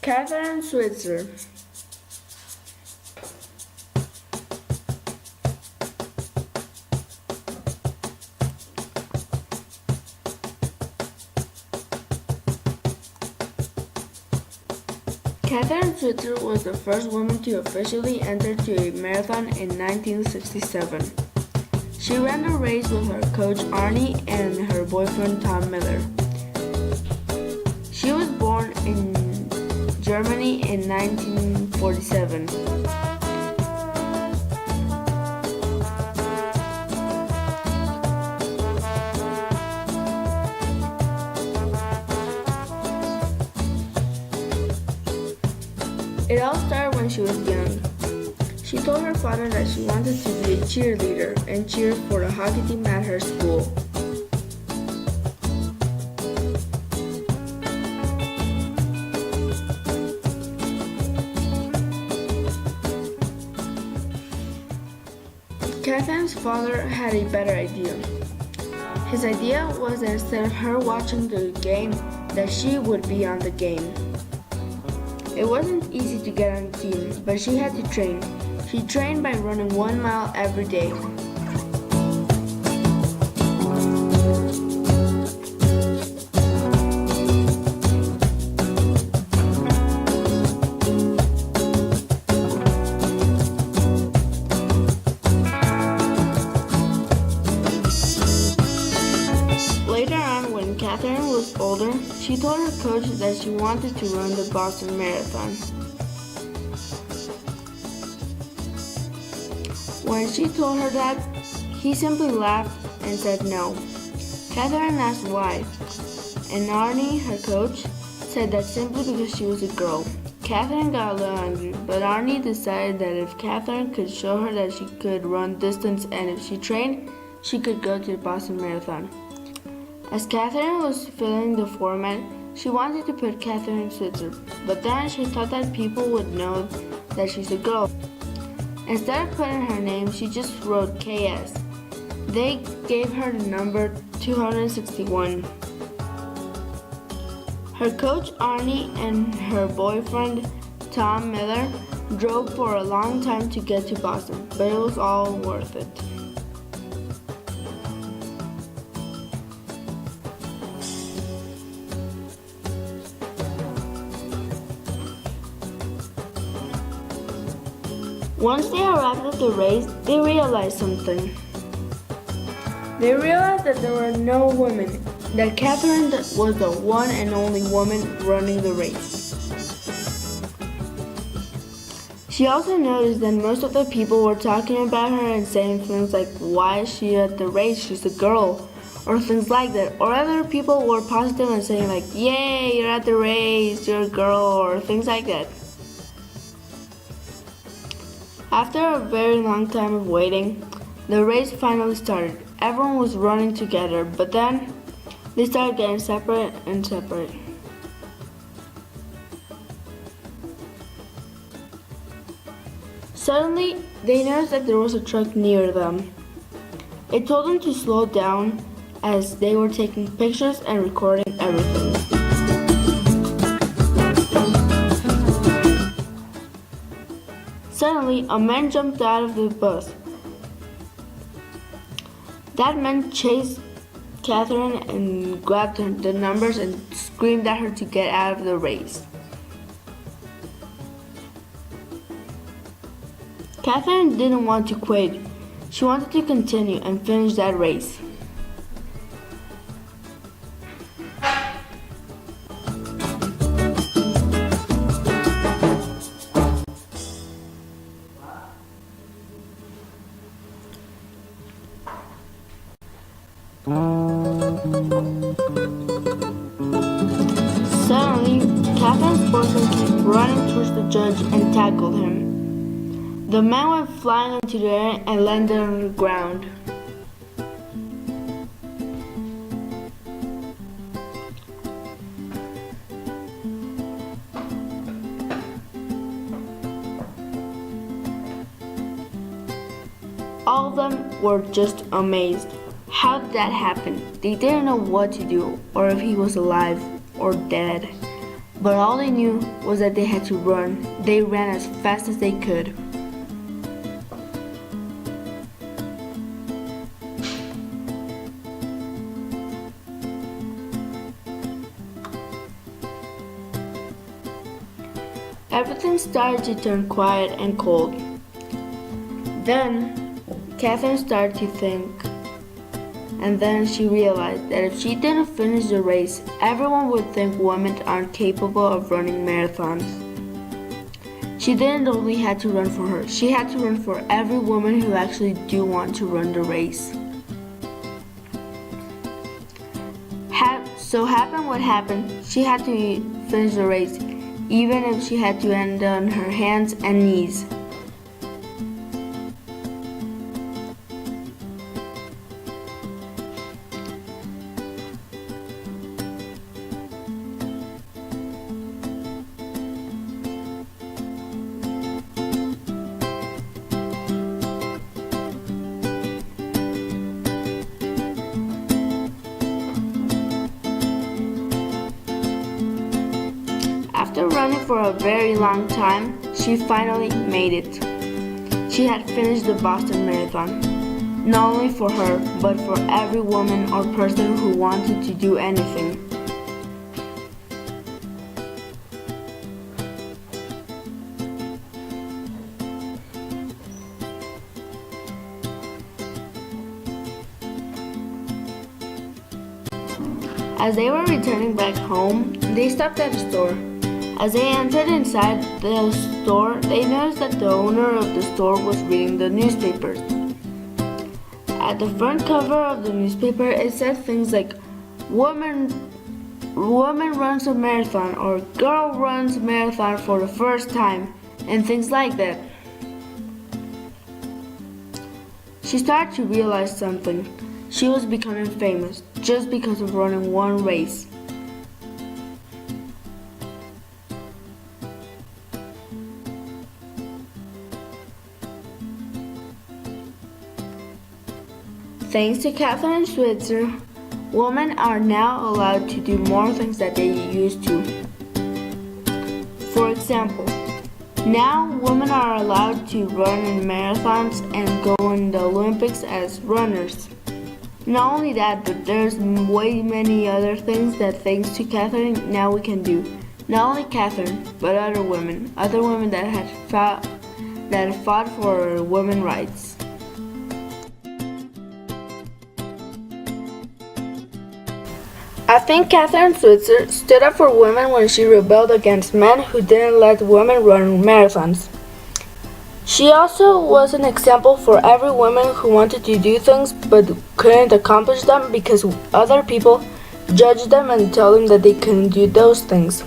Kathrine Switzer. Kathrine Switzer was the first woman to officially enter a marathon in 1967. She ran the race with her coach Arnie and her boyfriend Tom Miller. She was born in Germany in 1947. It all started when she was young. She told her father that she wanted to be a cheerleader and cheer for the hockey team at her school. Kathrine's father had a better idea. His idea was that instead of her watching the game, that she would be on the game. It wasn't easy to get on the team, but she had to train. She trained by running 1 mile every day. Later on, when Kathrine was older, she told her coach that she wanted to run the Boston Marathon. When she told her that, he simply laughed and said no. Kathrine asked why, and Arnie, her coach, said that simply because she was a girl. Kathrine got a little angry, but Arnie decided that if Kathrine could show her that she could run distance and if she trained, she could go to the Boston Marathon. As Kathrine was filling the format, she wanted to put Kathrine Switzer, but then she thought that people would know that she's a girl. Instead of putting her name, she just wrote KS. They gave her the number 261. Her coach Arnie and her boyfriend Tom Miller drove for a long time to get to Boston, but it was all worth it. Once they arrived at the race, they realized something. They realized that there were no women, that Kathrine was the one and only woman running the race. She also noticed that most of the people were talking about her and saying things like, "Why is she at the race? She's a girl," or things like that. Or other people were positive and saying like, "Yay, you're at the race, you're a girl," or things like that. After a very long time of waiting, the race finally started. Everyone was running together, but then they started getting separate and separate. Suddenly, they noticed that there was a truck near them. It told them to slow down as they were taking pictures and recording everything. Suddenly, a man jumped out of the bus. That man chased Kathrine and grabbed the numbers and screamed at her to get out of the race. Kathrine didn't want to quit. She wanted to continue and finish that race. Suddenly, Kathrine's boyfriend came running towards the judge and tackled him. The man went flying into the air and landed on the ground. All of them were just amazed. How did that happen? They didn't know what to do, or if he was alive or dead. But all they knew was that they had to run. They ran as fast as they could. Everything started to turn quiet and cold. Then, Kathrine started to think. And then she realized that if she didn't finish the race, everyone would think women aren't capable of running marathons. She didn't only have to run for her, she had to run for every woman who actually do want to run the race. So happened what happened, she had to finish the race, even if she had to end on her hands and knees. After running for a very long time, she finally made it. She had finished the Boston Marathon, not only for her, but for every woman or person who wanted to do anything. As they were returning back home, they stopped at a store. As they entered inside the store, they noticed that the owner of the store was reading the newspapers. At the front cover of the newspaper, it said things like, Woman runs a marathon, or girl runs a marathon for the first time, and things like that. She started to realize something. She was becoming famous just because of running one race. Thanks to Kathrine Switzer, women are now allowed to do more things that they used to. For example, now women are allowed to run in marathons and go in the Olympics as runners. Not only that, but there's way many other things that thanks to Kathrine now we can do. Not only Kathrine, but other women that had fought for women's rights. I think Kathrine Switzer stood up for women when she rebelled against men who didn't let women run marathons. She also was an example for every woman who wanted to do things but couldn't accomplish them because other people judged them and told them that they couldn't do those things.